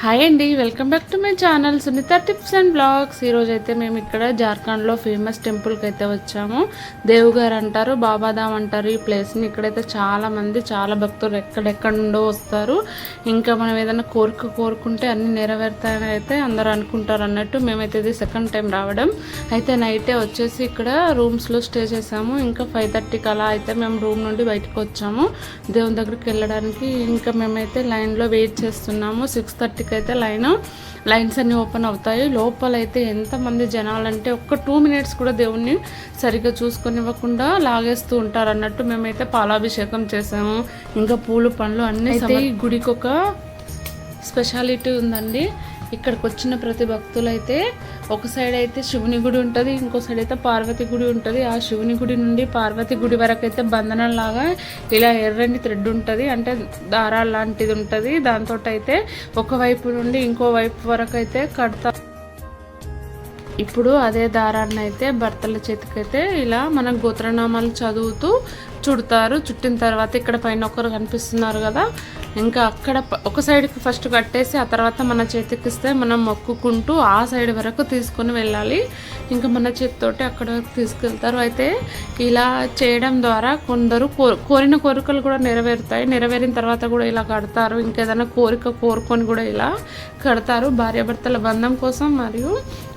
Hi అండి, welcome back to my channel Sunitha tips and blogs. ఈరోజు అయితే మేము ఇక్కడ జార్ఖండ్లో ఫేమస్ టెంపుల్కి అయితే వచ్చాము. దేవుగారు అంటారు, బాబాధామ్ అంటారు ఈ ప్లేస్ని. ఇక్కడైతే చాలా భక్తులు ఎక్కడెక్కడ నుండో వస్తారు. ఇంకా మనం ఏదైనా కోరుకుంటే అన్నీ నెరవేరుతాయని అయితే అందరూ అనుకుంటారు అన్నట్టు. మేమైతే ఇది సెకండ్ టైం రావడం. అయితే నైటే వచ్చేసి ఇక్కడ రూమ్స్లో స్టే చేసాము. ఇంకా 5:30కి అలా అయితే మేము రూమ్ నుండి బయటకు వచ్చాము దేవుని దగ్గరికి వెళ్ళడానికి. ఇంకా మేమైతే లైన్లో వెయిట్ చేస్తున్నాము. 6:30 అయితే లైన్స్ అన్నీ ఓపెన్ అవుతాయి. లోపలైతే ఎంతమంది జనాలు అంటే ఒక్క 2 minutes కూడా దేవుణ్ణి సరిగ్గా చూసుకొనివ్వకుండా లాగేస్తూ ఉంటారు అన్నట్టు. మేమైతే పాలాభిషేకం చేసాము, ఇంకా పూలు పండ్లు అన్నీ. అయితే ఈ గుడికి ఒక స్పెషాలిటీ ఉందండి. ఇక్కడికి వచ్చిన ప్రతి భక్తులు అయితే ఒక సైడ్ అయితే శివుని గుడి ఉంటుంది, ఇంకో సైడ్ అయితే పార్వతి గుడి ఉంటుంది. ఆ శివుని గుడి నుండి పార్వతి గుడి వరకు అయితే బంధనం లాగా ఇలా ఎర్రని థ్రెడ్ ఉంటుంది, అంటే దారాలు లాంటిది ఉంటుంది. దాంతో అయితే ఒకవైపు నుండి ఇంకో వైపు వరకు అయితే కడతారు. ఇప్పుడు అదే దారాన్ని అయితే భర్తల చేతికైతే ఇలా మన గోత్రనామాలు చదువుతూ చుడతారు. చుట్టిన తర్వాత ఇక్కడ పైన ఒకరు కనిపిస్తున్నారు కదా, ఇంకా అక్కడ ఒక సైడ్కి ఫస్ట్ కట్టేసి ఆ తర్వాత మన చేతికి ఇస్తే మనం మొక్కుకుంటూ ఆ సైడ్ వరకు తీసుకొని వెళ్ళాలి. ఇంకా మన చేతితోటి అక్కడ వరకు తీసుకెళ్తారు. అయితే ఇలా చేయడం ద్వారా కొందరు కోరిన కోరికలు కూడా నెరవేరుతాయి. నెరవేరిన తర్వాత కూడా ఇలా కడతారు. ఇంకేదైనా కోరిక కోరుకొని కూడా ఇలా కడతారు. భార్యాభర్తల బంధం కోసం మరియు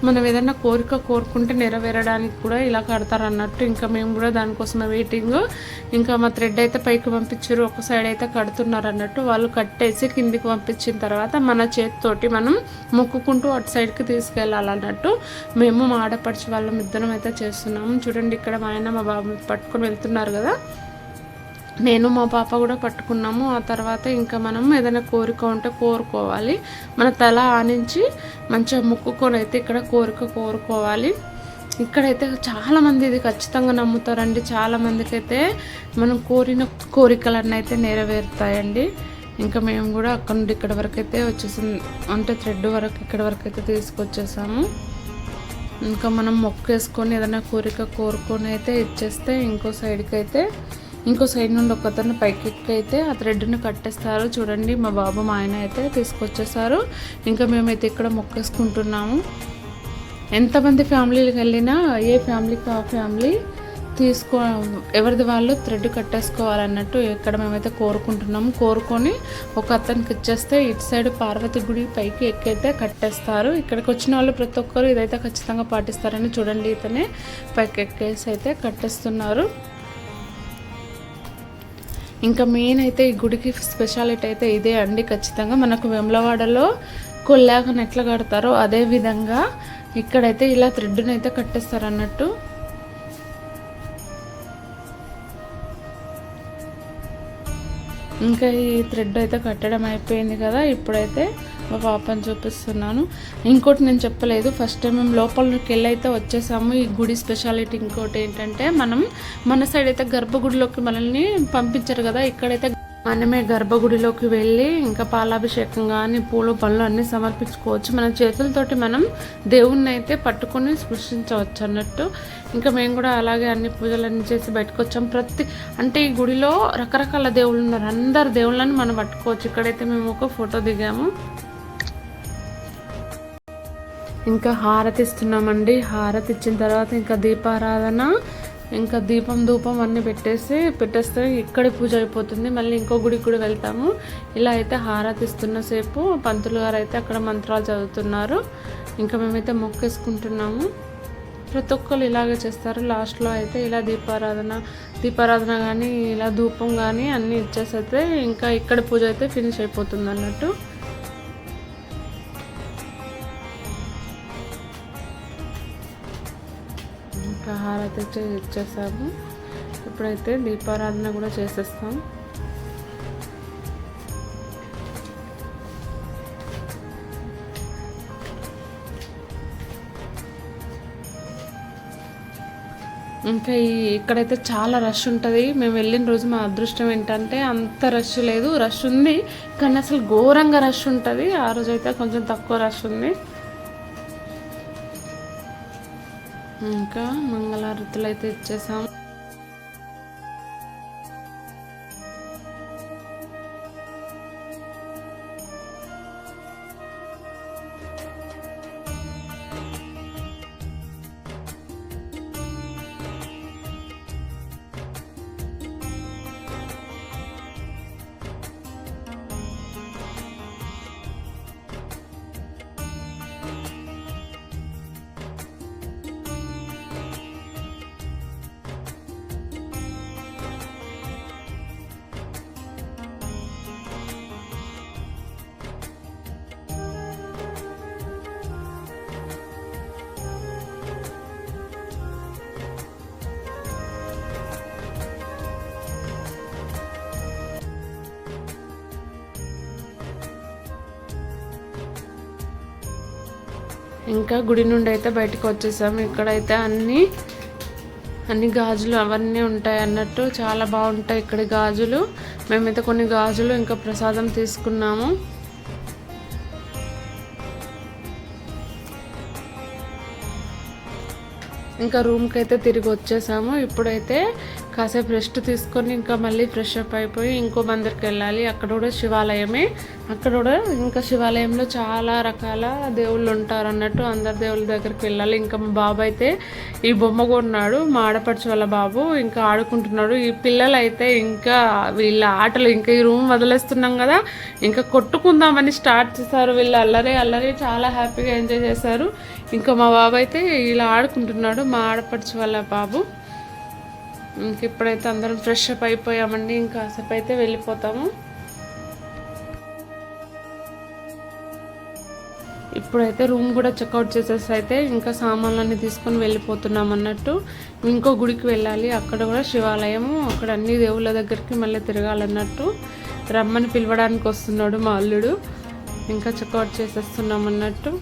మనం ఏదైనా కోరిక కోరుకుంటే నెరవేరడానికి కూడా ఇలా కడతారు అన్నట్టు. ఇంకా మేము కూడా దానికోసమే వెయిటింగ్. ఇంకా మా థ్రెడ్ అయితే పైకి పంపించారు, ఒక సైడ్ అయితే కడుతున్నారు అన్నట్టు. వాళ్ళు కట్టేసి కిందికి పంపించిన తర్వాత మన చేతితోటి మనం మొక్కుకుంటూ అటు సైడ్కి తీసుకెళ్ళాలన్నట్టు. మేము మా ఆడపడిచి వాళ్ళ ఇద్దరం అయితే చేస్తున్నాము. చూడండి, ఇక్కడ మా ఆయన మా బాబు పట్టుకొని వెళ్తున్నారు కదా, నేను మా పాప కూడా పట్టుకున్నాము. ఆ తర్వాత ఇంకా మనం ఏదైనా కోరిక ఉంటే కోరుకోవాలి. మన తల ఆనించి మంచిగా మొక్కుకొని అయితే ఇక్కడ కోరిక కోరుకోవాలి. ఇక్కడైతే చాలామంది ఇది ఖచ్చితంగా నమ్ముతారండి. చాలామందికి అయితే మనం కోరిన కోరికలన్నీ అయితే నెరవేరుతాయండి. ఇంకా మేము కూడా అక్కడ నుండి ఇక్కడ వరకు అయితే వచ్చేసాం, అంటే థ్రెడ్ వరకు ఇక్కడ వరకు అయితే తీసుకొచ్చేసాము. ఇంకా మనం మొక్కేసుకొని ఏదైనా కోరిక కోరుకొని అయితే ఇచ్చేస్తే ఇంకో సైడ్ నుండి ఒకతను పైకి అయితే ఆ థ్రెడ్ని కట్టేస్తారు. చూడండి, మా బాబు మా ఆయన అయితే తీసుకొచ్చేసారు. ఇంకా మేమైతే ఇక్కడ మొక్కేసుకుంటున్నాము. ఎంతమంది ఫ్యామిలీకి వెళ్ళినా ఏ ఫ్యామిలీకి ఆ ఫ్యామిలీ ఎవరిది వాళ్ళు థ్రెడ్ కట్టేసుకోవాలన్నట్టు ఇక్కడ మేమైతే కోరుకుంటున్నాము. కోరుకొని ఒక అతనికి ఇచ్చేస్తే ఇటు సైడ్ పార్వతి గుడి పైకి ఎక్కైతే కట్టేస్తారు. ఇక్కడికి వచ్చిన వాళ్ళు ప్రతి ఒక్కరు ఇదైతే ఖచ్చితంగా పాటిస్తారని. చూడండి, ఇతనే పైకి ఎక్కేసి అయితే కట్టేస్తున్నారు. ఇంకా మెయిన్ అయితే ఈ గుడికి స్పెషాలిటీ అయితే ఇదే అండి. ఖచ్చితంగా మనకు వేములవాడలో కొల్లాకని ఎట్లా కడతారో అదే విధంగా ఇక్కడైతే ఇలా థ్రెడ్ని అయితే కట్టేస్తారు అన్నట్టు. ఇంకా ఈ థ్రెడ్ అయితే కట్టడం అయిపోయింది కదా, ఇప్పుడైతే మా పాపని చూపిస్తున్నాను. ఇంకోటి నేను చెప్పలేదు, ఫస్ట్ టైం మేము లోపలికి వెళ్ళి అయితే వచ్చేసాము. ఈ గుడి స్పెషాలిటీ ఇంకోటి ఏంటంటే మన సైడ్ అయితే గర్భగుడిలోకి మనల్ని పంపించారు కదా, ఇక్కడైతే మనమే గర్భగుడిలోకి వెళ్ళి ఇంకా పాలాభిషేకం కానీ పూలు పళ్ళు అన్నీ సమర్పించుకోవచ్చు. మన చేతులతోటి మనం దేవుణ్ణి అయితే పట్టుకొని స్పృశించవచ్చు అన్నట్టు. ఇంకా మేము కూడా అలాగే అన్ని పూజలన్నీ చేసి బయటకు వచ్చాం. అంటే ఈ గుడిలో రకరకాల దేవుళ్ళు ఉన్నారు, అందరు దేవుళ్ళని మనం పట్టుకోవచ్చు. ఇక్కడైతే మేము ఒక ఫోటో దిగాము. ఇంకా హారతి ఇస్తున్నామండి. హారతి ఇచ్చిన తర్వాత ఇంకా దీపారాధన, ఇంకా దీపం ధూపం అన్నీ పెట్టేస్తే ఇక్కడే పూజ అయిపోతుంది. మళ్ళీ ఇంకో గుడికి కూడా వెళ్తాము. ఇలా అయితే హారతి ఇస్తున్న సేపు పంతులు గారు అయితే అక్కడ మంత్రాలు చదువుతున్నారు. ఇంకా మేమైతే మొక్కేసుకుంటున్నాము. ప్రతి ఒక్కరు ఇలాగే చేస్తారు. లాస్ట్లో అయితే ఇలా దీపారాధన కానీ ఇలా ధూపం కానీ అన్నీ ఇచ్చేసి అయితే ఇంకా ఇక్కడ పూజ అయితే ఫినిష్ అయిపోతుంది అన్నట్టు. ఇంకా హారతి ఇచ్చేసాము. ఇప్పుడైతే దీపారాధన కూడా చేసేస్తాం. ఇంకా ఇక్కడైతే చాలా రష్ ఉంటుంది. మేము వెళ్ళిన రోజు మా అదృష్టం ఏంటంటే అంత రష్ లేదు, రష్ ఉంది కానీ అసలు ఘోరంగా రష్ ఉంటుంది. ఆ రోజు అయితే కొంచెం తక్కువ రష్ ఉంది. ఇంకా మంగళారతులు అయితే ఇచ్చేసాము. ఇంకా గుడి నుండి అయితే బయటకు వచ్చేసాము. ఇక్కడైతే అన్ని గాజులు అవన్నీ ఉంటాయి అన్నట్టు, చాలా బాగుంటాయి ఇక్కడ గాజులు. మేమైతే కొన్ని గాజులు ఇంకా ప్రసాదం తీసుకున్నాము. ఇంకా రూమ్కి అయితే తిరిగి వచ్చేసాము. ఇప్పుడైతే కాసేపు రెస్ట్ తీసుకొని ఇంకా మళ్ళీ ఫ్రెష్ అప్ అయిపోయి ఇంకో మందిరికి వెళ్ళాలి. అక్కడ కూడా శివాలయమే. అక్కడ కూడా ఇంకా శివాలయంలో చాలా రకాల దేవుళ్ళు ఉంటారు అన్నట్టు, అందరి దేవుళ్ళ దగ్గరికి వెళ్ళాలి. ఇంకా మా బాబు అయితే ఈ బొమ్మ కొన్నాడు, మా ఆడపడుచు వాళ్ళ బాబు. ఇంకా ఆడుకుంటున్నాడు. ఈ పిల్లలు అయితే ఇంకా వీళ్ళ ఆటలు, ఇంకా ఈ రూమ్ వదిలేస్తున్నాం కదా, ఇంకా కొట్టుకుందామని స్టార్ట్ చేశారు. వీళ్ళు అల్లరి చాలా హ్యాపీగా ఎంజాయ్ చేశారు. ఇంకా మా బాబు అయితే ఇలా ఆడుకుంటున్నాడు, మా ఆడపడుచు వాళ్ళ బాబు. ఇంక ఇప్పుడైతే అందరం ఫ్రెష్ అప్ అయిపోయామండి. ఇంకా కాసేపు అయితే వెళ్ళిపోతాము. ఇప్పుడైతే రూమ్ కూడా చెక్అవుట్ చేసేసి అయితే ఇంకా సామాన్లన్నీ తీసుకొని వెళ్ళిపోతున్నాం అన్నట్టు. ఇంకో గుడికి వెళ్ళాలి, అక్కడ కూడా శివాలయము. అక్కడ అన్ని దేవుళ్ళ దగ్గరికి మళ్ళీ తిరగాలన్నట్టు. రమ్మని పిలవడానికి వస్తున్నాడు మా అల్లుడు. ఇంకా చెక్అవుట్ చేసేస్తున్నాం అన్నట్టు.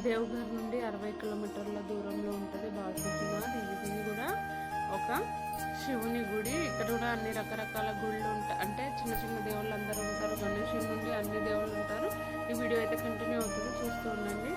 దేవఘర్ నుండి 60 కిలోమీటర్ల దూరంలో ఉంటుంది బాల్సీనాథ్. ఇది కూడా ఒక శివుని గుడి. ఇక్కడ కూడా అన్ని రకరకాల గుళ్ళు ఉంటాయి, అంటే చిన్న చిన్న దేవుళ్ళు అందరూ ఉంటారు. గణేశుడి నుండి అన్ని దేవుళ్ళు ఉంటారు. ఈ వీడియో అయితే కంటిన్యూ అవుతుంది, చూస్తూ ఉండండి.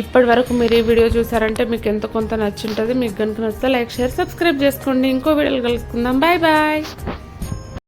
ఇప్పటి వరకు మీరు ఈ వీడియో చూసారంటే మీకు ఎంతో కొంత నచ్చుంటుంది. మీకు కనుక నచ్చితే లైక్, షేర్, సబ్స్క్రైబ్ చేసుకోండి. ఇంకో వీడియోలు కలుసుకుందాం. Bye bye.